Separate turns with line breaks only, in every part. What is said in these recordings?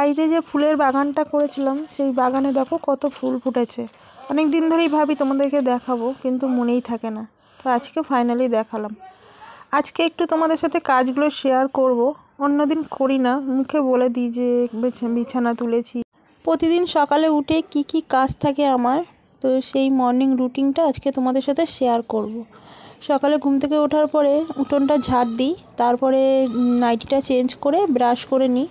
বাড়িতে যে ফুলের বাগানটা করেছিলাম সেই বাগানে দেখো কত ফুল ফুটেছে। অনেক দিন ধরেই ভাবি তোমাদেরকে দেখাবো, কিন্তু মনেই থাকে না। তো আজকে ফাইনালি দেখালাম। আজকে একটু তোমাদের সাথে কাজগুলো শেয়ার করব। অন্যদিন করি না, মুখে বলে দিই যে বিছানা তুলেছি। প্রতিদিন সকালে উঠে কি কি কাজ থাকে আমার, তো সেই মর্নিং রুটিনটা আজকে তোমাদের সাথে শেয়ার করব। সকালে ঘুম থেকে ওঠার পরে উঠোনটা ঝাড় দিই, তারপরে নাইটিটা চেঞ্জ করে ব্রাশ করে নিই।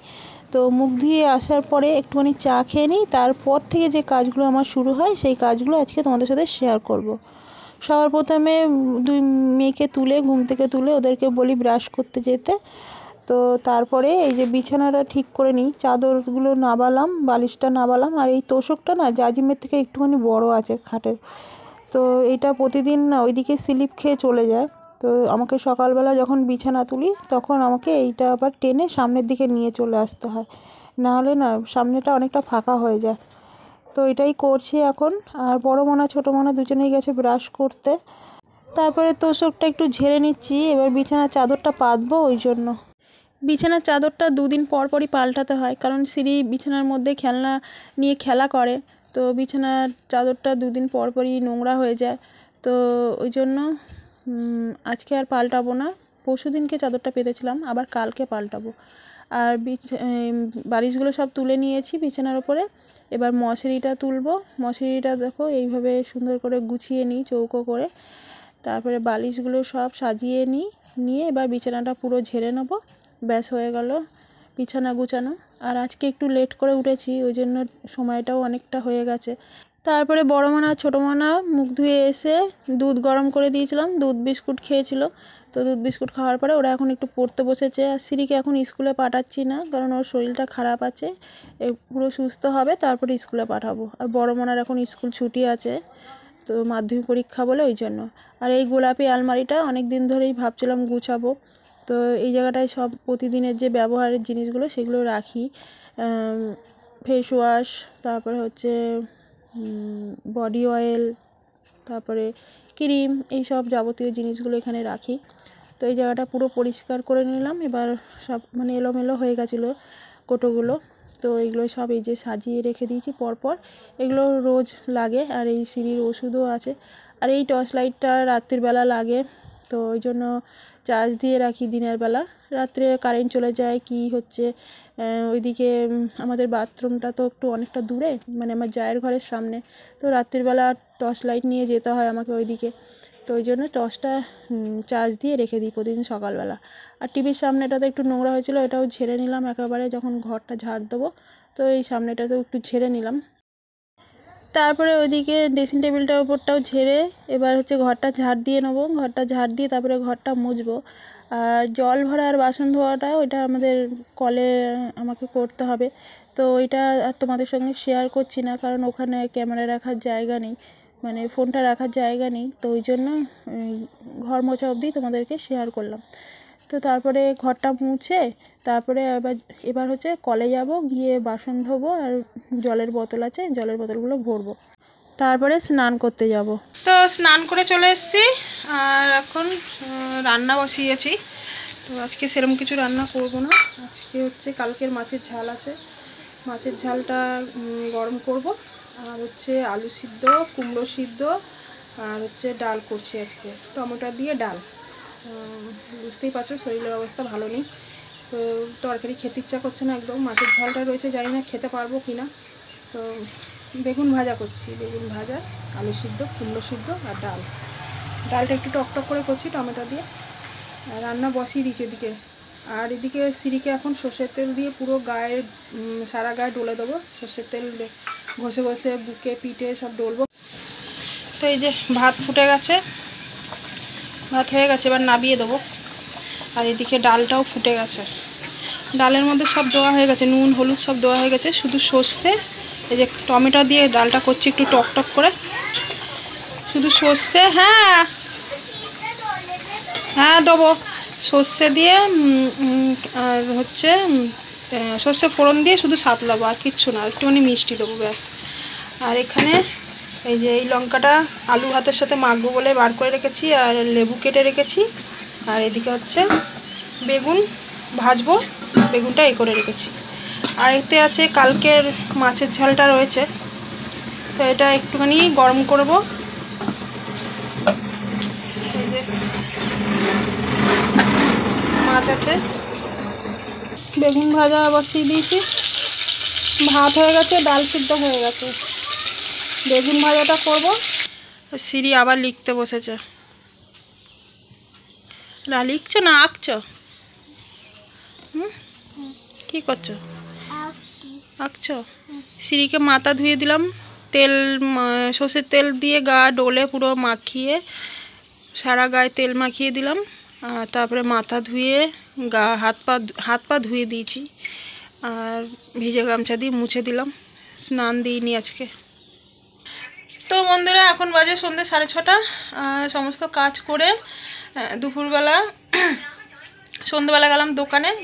তো মুখ ধুয়ে আসার পরে একটুখানি চা খেয়ে নিই। তারপর থেকে যে কাজগুলো আমার শুরু হয় সেই কাজগুলো আজকে তোমাদের সাথে শেয়ার করব। সবার প্রথমে দুই মেয়েকে ঘুম থেকে তুলে ওদেরকে বলি ব্রাশ করতে যেতে। তো তারপরে এই যে বিছানাটা ঠিক করে নিই, চাদরগুলো নাবালাম, বালিশটা নাবালাম। আর এই তোষকটা না জাজিমের থেকে একটুখানি বড় আছে খাটের, তো এটা প্রতিদিন না ওইদিকে স্লিপ খেয়ে চলে যায়। তো আমাকে সকালবেলা যখন বিছানা তুলি তখন আমাকে এইটা আবার টেনে সামনের দিকে নিয়ে চলে আসতে হয়, নাহলে না সামনেটা অনেকটা ফাঁকা হয়ে যায়। তো এটাই করছি এখন। আর বড় মোনা ছোটো মোনা দুজনেই গেছে ব্রাশ করতে। তারপরে তোষকটা একটু ঝেড়ে নিচ্ছি, এবার বিছানার চাদরটা পাতবো। ওই জন্য বিছানার চাদরটা দুদিন পর পরই পাল্টাতে হয়, কারণ সিঁড়ি বিছানার মধ্যে খেলনা নিয়ে খেলা করে। তো বিছানার চাদরটা দুদিন পর পরই নোংরা হয়ে যায়। তো ওই জন্য আজকে আর পাল্টাবো না। পরশু দিনকে চাদরটা পেতেছিলাম, আবার কালকে পাল্টাবো। আর বালিশগুলো সব তুলে নিয়েছি বিছানার ওপরে। এবার মশারিটা তুলবো। মশারিটা দেখো এইভাবে সুন্দর করে গুছিয়ে নিই চৌকো করে। তারপরে বালিশগুলো সব সাজিয়ে নিয়ে এবার বিছানাটা পুরো ঝেড়ে নেবো। ব্যাস হয়ে গেল বিছানা গুছানো। আর আজকে একটু লেট করে উঠেছি, ওই জন্য সময়টাও অনেকটা হয়ে গেছে। তারপরে বড় মোনা ছোটো মোনা মুখ ধুয়ে এসে দুধ গরম করে দিয়েছিলাম, দুধ বিস্কুট খেয়েছিল। তো দুধ বিস্কুট খাওয়ার পরে ওরা এখন একটু পড়তে বসেছে। আর সিঁড়িকে এখন স্কুলে পাঠাচ্ছি না, কারণ ওর শরীরটা খারাপ আছে, পুরো সুস্থ হবে তারপরে স্কুলে পাঠাবো। আর বড় মোনার এখন স্কুল ছুটি আছে, তো মাধ্যমিক পরীক্ষা বলে ওই জন্য। আর এই গোলাপি আলমারিটা অনেক দিন ধরেই ভাবছিলাম গুছাবো। তো এই জায়গাটায় সব প্রতিদিনের যে ব্যবহারের জিনিসগুলো সেগুলো রাখি। ফেস ওয়াশ, তারপরে হচ্ছে বডি অয়েল, তারপরে ক্রিম, এই সব যাবতীয় জিনিসগুলো এখানে রাখি। তো এই জায়গাটা পুরো পরিষ্কার করে নিলাম। এবার সব মানে এলোমেলো হয়ে গেছিলো কোটোগুলো, তো এইগুলো সব এই যে সাজিয়ে রেখে দিয়েছি পরপর। এগুলো রোজ লাগে। আর এই সিঁড়ির ওষুধও আছে। আর এই টর্চ লাইটটা রাত্রিবেলা লাগে, তো ওই জন্য চার্জ দিয়ে রাখি দিনের বেলা। রাত্রে কারেন্ট চলে যায় কি হচ্ছে, ওইদিকে আমাদের বাথরুমটা তো একটু অনেকটা দূরে, মানে আমার জায়ের ঘরের সামনে। তো রাত্রিবেলা টর্চ লাইট নিয়ে যেতে হয় আমাকে ওইদিকে। তো ওই জন্য টর্চটা চার্জ দিয়ে রেখে দিই প্রতিদিন সকালবেলা। আর টিভির সামনেটাতে একটু নোংরা হয়েছিল, এটাও ঝেড়ে নিলাম একেবারে যখন ঘরটা ঝাড় দেবো। তো এই সামনেটাতেও একটু ঝেড়ে নিলাম। তারপরে ওইদিকে ড্রেসিং টেবিলটার উপরটাও ঝেড়ে এবার হচ্ছে ঘরটা ঝাড় দিয়ে নেবো। ঘরটা ঝাড় দিয়ে তারপরে ঘরটা মুছবো। আর জল ভরা আর বাসন ধোয়াটা ওইটা আমাদের কলে আমাকে করতে হবে। তো ওইটা আর তোমাদের সঙ্গে শেয়ার করছি না, কারণ ওখানে ক্যামেরা রাখার জায়গা নেই, মানে ফোনটা রাখার জায়গা নেই। তো ওই জন্য ঘর মোছা অবধি তোমাদেরকে শেয়ার করলাম। তো তারপরে ঘরটা মুছে তারপরে এবার হচ্ছে কলে যাব, গিয়ে বাসন ধোবো। আর জলের বোতল আছে, জলের বোতলগুলো ভরবো। তারপরে স্নান করতে যাব। তো স্নান করে চলে এসেছি। আর এখন রান্না বসিয়েছি। তো আজকে সেরকম কিছু রান্না করব না। আজকে হচ্ছে কালকের মাছের ঝাল আছে, মাছের ঝালটা গরম করব। আর হচ্ছে আলু সিদ্ধ, কুমড়ো সিদ্ধ, আর হচ্ছে ডাল করছি আজকে, টমেটো দিয়ে ডাল। বুঝতেই পারছো শরীরের অবস্থা ভালো নেই, তো তরকারি খেতে ইচ্ছা করছে না একদম। মাছের ঝালটা রয়েছে, জানি না খেতে পারবো কি না। তো বেগুন ভাজা করছি, বেগুন ভাজা, আলু সিদ্ধ, কুমড়ো সিদ্ধ আর ডাল। ডালটা একটু টকটক করে করছি টমেটো দিয়ে। আর রান্না বসিয়ে দিচ্ছি এদিকে। আর এদিকে সিঁড়িকে এখন সর্ষের তেল দিয়ে পুরো গায়ে, সারা গায়ে ডলে দেবো। সর্ষের তেল ঘষে ঘষে বুকে পিঠে সব ডলবো। তো এই যে ভাত ফুটে গেছে, ভাত হয়ে গেছে, এবার নাবিয়ে দেবো। আর এদিকে ডালটাও ফুটে গেছে, ডালের মধ্যে সব দেওয়া হয়ে গেছে, নুন হলুদ সব দেওয়া হয়ে গেছে। শুধু সর্ষে, এই যে টমেটো দিয়ে ডালটা করছি একটু টকটক করে, শুধু সর্ষে। হ্যাঁ হ্যাঁ দেবো, সর্ষে দিয়ে আর হচ্ছে সর্ষে ফোড়ন দিয়ে শুধু সাঁতলাবো, আর কিচ্ছু না, একটুখানি মিষ্টি দেবো ব্যাস। আর এখানে এই যে এই লঙ্কাটা আলু ভাতের সাথে মাখবো বলে বার করে রেখেছি, আর লেবু কেটে রেখেছি। আর এদিকে হচ্ছে বেগুন ভাজবো, বেগুনটা এই করে রেখেছি। আর আর এতে আছে কালকের মাছের ঝালটা রয়েছে, তো এটা একটুখানি গরম করব। মাছ আছে, বেগুন ভাজা বসিয়ে দিয়েছি, ভাত হয়ে গেছে, ডাল সিদ্ধ হয়ে গেছে, বেগুন ভাজাটা করব। সিঁড়ি আবার লিখতে বসেছে। না লিখছো না আঁকছো? কি করছো? আঁকছো। সিঁড়িকে মাথা ধুয়ে দিলাম, তেল সর্ষের তেল দিয়ে গা ডলে পুরো মাখিয়ে, সারা গায়ে তেল মাখিয়ে দিলাম। তারপরে মাথা ধুয়ে গা হাত পা ধুয়ে দিয়েছি, আর ভিজে গামছা দিয়ে মুছে দিলাম। স্নান দিইনি আজকে। তো বন্ধুরা এখন বাজে সন্ধ্যে 6:30। সমস্ত কাজ করে দুপুরবেলা সন্ধ্যেবেলা গেলাম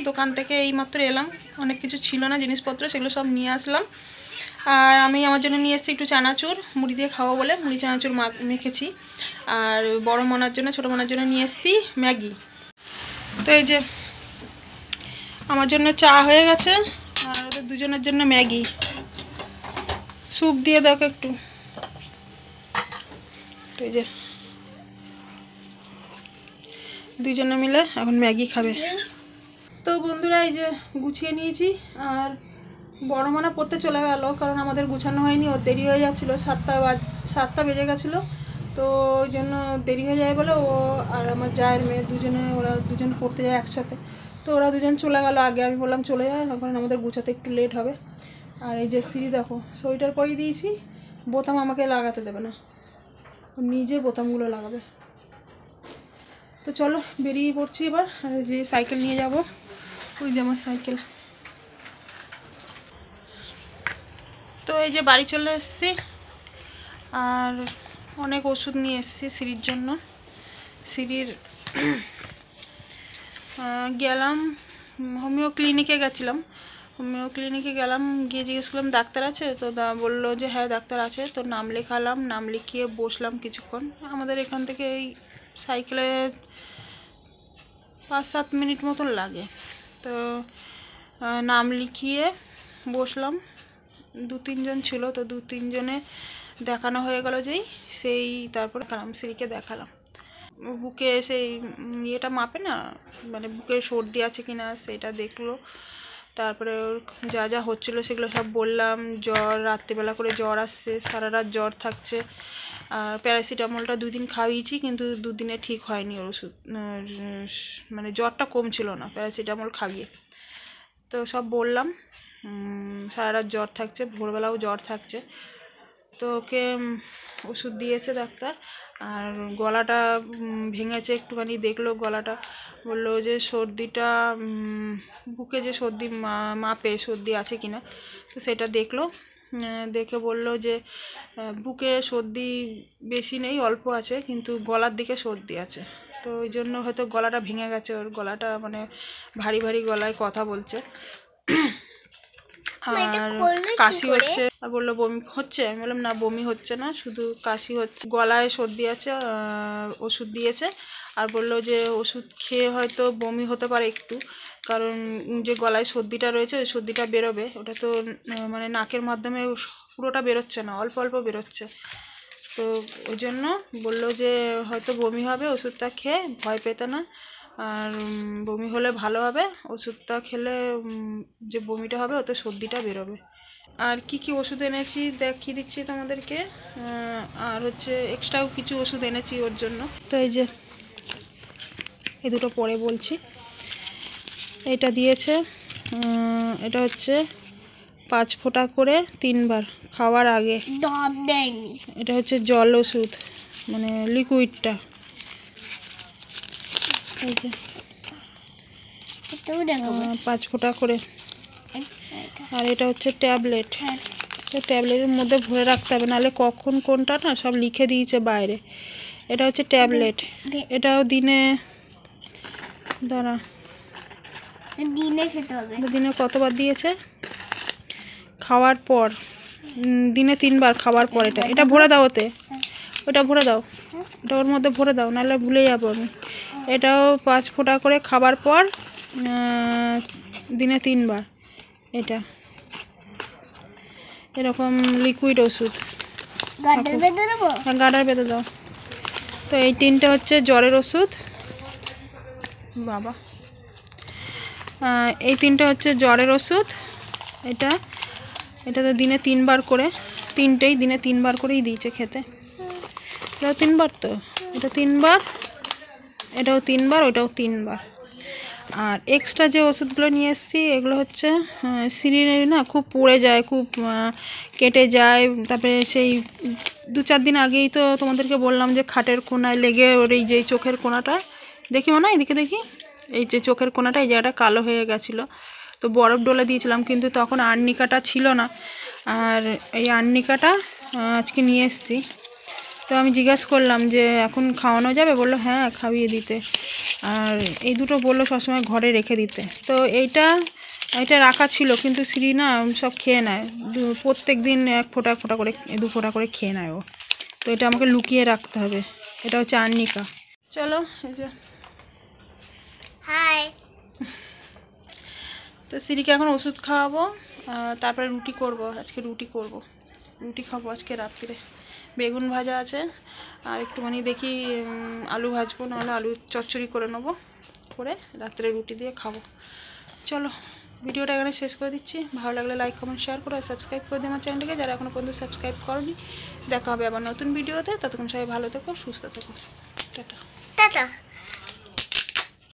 দোকান থেকে এইমাত্র এলাম। অনেক কিছু ছিল না জিনিসপত্র, সেগুলো সব নিয়ে আসলাম। আর আমি আমার জন্য নিয়ে এসেছি একটু চানাচুর, মুড়ি দিয়ে খাওয়া বলে মুড়ি চানাচুর মেখেছি। আর বড় মনার জন্য ছোটো মনার জন্য নিয়ে এসেছি ম্যাগি। তো এই যে আমার জন্য চা হয়ে গেছে, আর ওদের দুজনের জন্য ম্যাগি। স্যুপ দিয়ে দেখো একটু। তো এই যে দুজনে মিলে এখন ম্যাগি খাবে। তো বন্ধুরা এই যে গুছিয়ে নিয়েছি, আর বড় মনা পড়তে চলে গেল, কারণ আমাদের গুছানো হয়নি, ওর দেরি হয়ে যাচ্ছিলো, 7টা বেজে গেছিলো। তো ওই জন্য দেরি হয়ে যায় বলে ও আর আমার জায়ের মেয়ে ওরা দুজন পড়তে যায় একসাথে। তো ওরা দুজন চলে গেল আগে, আমি বললাম চলে যায়, কারণ আমাদের গুছাতে একটু লেট হবে। আর এই যে সিঁড়ি দেখো, সোয়েটার পরিয়ে দিয়েছি, বোতাম আমাকে লাগাতে দেবে না, নিজে বোতামগুলো লাগাবে। তো চলো বেরিয়ে পড়ছি এবার। যে সাইকেল নিয়ে যাব, ওই যে আমার সাইকেল। তো এই যে বাড়ি চলে এসেছি, আর অনেক ওষুধ নিয়ে এসেছি সিঁড়ির জন্য। সিঁড়ির গেলাম হোমিও ক্লিনিকে গেছিলাম, গিয়ে জিজ্ঞেস করলাম ডাক্তার আছে? তো বললো যে হ্যাঁ ডাক্তার আছে। তো নাম লেখালাম, নাম লিখিয়ে বসলাম কিছুক্ষণ। আমাদের এখান থেকে এই সাইকেলে 5-7 মিনিট মতন লাগে। তো নাম লিখিয়ে বসলাম, 2-3 জন ছিল, তো 2-3 জনে দেখানো হয়ে গেল যেই সেই। তারপর সিঁড়িকে দেখালাম, বুকে সেই ইয়েটা মাপে না, মানে বুকের সর্দি আছে কিনা সেটা দেখলো। তারপরে ওর যা যা হচ্ছিলো সেগুলো সব বললাম। জ্বর, রাত্রিবেলা করে জ্বর আসছে, সারা রাত জ্বর থাকছে। আর প্যারাসিটামলটা 2 দিন খাইয়েছি, কিন্তু 2 দিনে ঠিক হয়নি ওর ওষুধ, মানে জ্বরটা কমছিল না প্যারাসিটামল খাইয়ে। তো সব বললাম, সারা রাত জ্বর থাকছে, ভোরবেলাও জ্বর থাকছে। তো ওকে ওষুধ দিয়েছে ডাক্তার। আর গলাটা ভেঙেছে একটুখানি, দেখলো গলাটা, বললো যে সর্দিটা বুকে যে সর্দি মাপে সর্দি আছে কিনা, তো সেটা দেখলো। দেখে বলল যে বুকে সর্দি বেশি নেই, অল্প আছে, কিন্তু গলার দিকে সর্দি আছে। তো ওই জন্য হয়তো গলাটা ভেঙে গেছে, ওর গলাটা মানে ভারী ভারী গলায় কথা বলছে। আর কাশি হচ্ছে, আর বললো বমি হচ্ছে। আমি বললাম না বমি হচ্ছে না, শুধু কাশি হচ্ছে, গলায় সর্দি আছে, ওষুধ দিয়েছে। আর বললো যে ওষুধ খেয়ে হয়তো বমি হতে পারে একটু, কারণ যে গলায় সর্দিটা রয়েছে ওই সর্দিটা বেরোবে, ওটা তো মানে নাকের মাধ্যমে পুরোটা বেরোচ্ছে না, অল্প অল্প বেরোচ্ছে। তো ওই জন্য বললো যে হয়তো বমি হবে, ওষুধটা খেয়ে ভয় পেতে না, আর বমি হলে ভালো হবে, ওষুধটা খেলে যে বমিটা হবে ওতে সর্দিটা বেরোবে। আর কি কি ওষুধ এনেছি দেখিয়ে দিচ্ছি তোমাদেরকে। আর হচ্ছে এক্সট্রাও কিছু ওষুধ এনেছি ওর জন্য। তো এই যে এই দুটো পরে বলছি। এটা দিয়েছে, এটা হচ্ছে 5 ফোঁটা করে 3 বার খাওয়ার আগে। এটা হচ্ছে জল ওষুধ, মানে লিকুইডটা। এই যে 5 ফোঁটা করে। আর এটা হচ্ছে ট্যাবলেট, ট্যাবলেটের মধ্যে ভরে রাখতে হবে, নাহলে কখন কোনটা না সব লিখে দিয়েছে বাইরে। এটা হচ্ছে ট্যাবলেট, এটাও দিনে খেতে হবে। দিনে কতবার দিয়েছে? খাওয়ার পর, দিনে 3 বার খাওয়ার পর। এটা ভরে দাও, ওটা ভরে দাও, ওটা ওর মধ্যে ভরে দাও, নাহলে ভুলে যাবো আমি। এটাও 5 ফোঁটা করে খাবার পর, দিনে 3 বার। এটা এরকম লিকুইড ওষুধ।
গাডার বেঁধে দেবো?
হ্যাঁ, গাডার বেঁধে দাও। তো এই 3টে হচ্ছে জ্বরের ওষুধ বাবা। এই 3টে হচ্ছে জ্বরের ওষুধ। এটা তো দিনে 3বার করে, 3টেই দিনে 3বার করেই দিয়েছে খেতে। এটাও 3বার, তো এটা 3বার, এটাও 3বার, ওটাও 3বার। আর এক্সট্রা যে ওষুধগুলো নিয়ে এসেছি এগুলো হচ্ছে সিরিনে না খুব পড়ে যায়, খুব কেটে যায়। তারপরে সেই 2-4 দিন আগেই তো তোমাদেরকে বললাম যে খাটের কোনায় লেগে ওর এই যে চোখের কোনাটা, দেখি মনে হয় এদিকে দেখি, এই যে চোখের কোনাটা এই জায়গাটা কালো হয়ে গেছিলো। তো বরফ ডলে দিয়েছিলাম, কিন্তু তখন আর্নিকাটা ছিল না। আর এই আর্নিকাটা আজকে নিয়ে এসেছি। তো আমি জিজ্ঞাসা করলাম যে এখন খাওয়ানো যাবে, বললো হ্যাঁ খাইয়ে দিতে। আর এই দুটো বললো সবসময় ঘরে রেখে দিতে। তো এটা রাখা ছিল, কিন্তু শ্রী না সব খেয়ে নেয়, প্রত্যেক দিন 1 ফোঁটা করে 2 ফোঁটা করে খেয়ে নেয় ও। তো এটা আমাকে লুকিয়ে রাখতে হবে। এটা হচ্ছে আর্নিকা। চলো এই যে
হাই।
তো শ্রীকে এখন ওষুধ খাওয়াবো, তারপরে রুটি করব। আজকে রুটি খাবো আজকে রাত্রিরে। বেগুন ভাজা আছে, আর একটুখানি দেখি আলু ভাজবো, নাহলে আলু চচ্চড়ি করে নেবো, করে রাত্রে রুটি দিয়ে খাবো। চলো ভিডিওটা এখানে শেষ করে দিচ্ছি। ভালো লাগলে লাইক কমেন্ট শেয়ার করো, আর সাবস্ক্রাইব করে দিও আমার চ্যানেলটাকে যারা এখনও পর্যন্ত সাবস্ক্রাইব করোনি। দেখা হবে আবার নতুন ভিডিওতে। ততক্ষণ সবাই ভালো থেকো, সুস্থ থেকো। টাটা।
টাটা।